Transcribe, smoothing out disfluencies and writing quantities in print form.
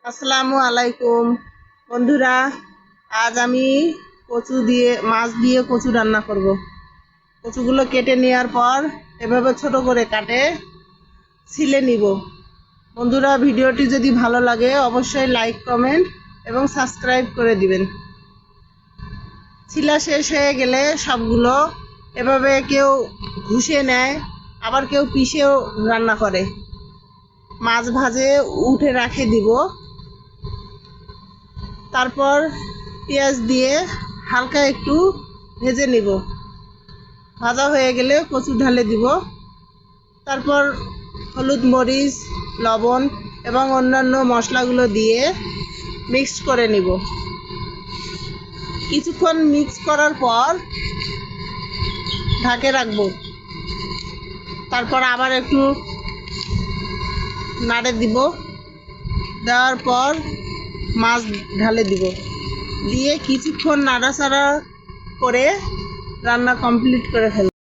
আসসালামু আলাইকুম বন্ধুরা, আজ আমি মাছ দিয়ে কচু রান্না করব। কচুগুলো কেটে নেওয়ার পর এভাবে ছোট করে কাটে ছিলে নিব। বন্ধুরা, ভিডিওটি যদি ভালো লাগে অবশ্যই লাইক, কমেন্ট এবং সাবস্ক্রাইব করে দিবেন। ছিলা শেষ হয়ে গেলে সবগুলো এভাবে কেউ ঘুষে নেয়, আবার কেউ পিষেও রান্না করে। মাছ ভাজে উঠে রাখে দিব। তারপর পেঁয়াজ দিয়ে হালকা একটু ভেজে নিব। ভাজা হয়ে গেলে কচু ঢালে দিব। তারপর হলুদ, মরিচ, লবণ এবং অন্যান্য মশলাগুলো দিয়ে মিক্স করে নিব। কিছুক্ষণ মিক্স করার পর ঢাকে রাখবো। তারপর আবার একটু নাড়ে দিব। দেওয়ার পর মাছ ঢালে দিব। দিয়ে কিছুক্ষণ নাড়াচাড়া করে রান্না কমপ্লিট করে ফেলব।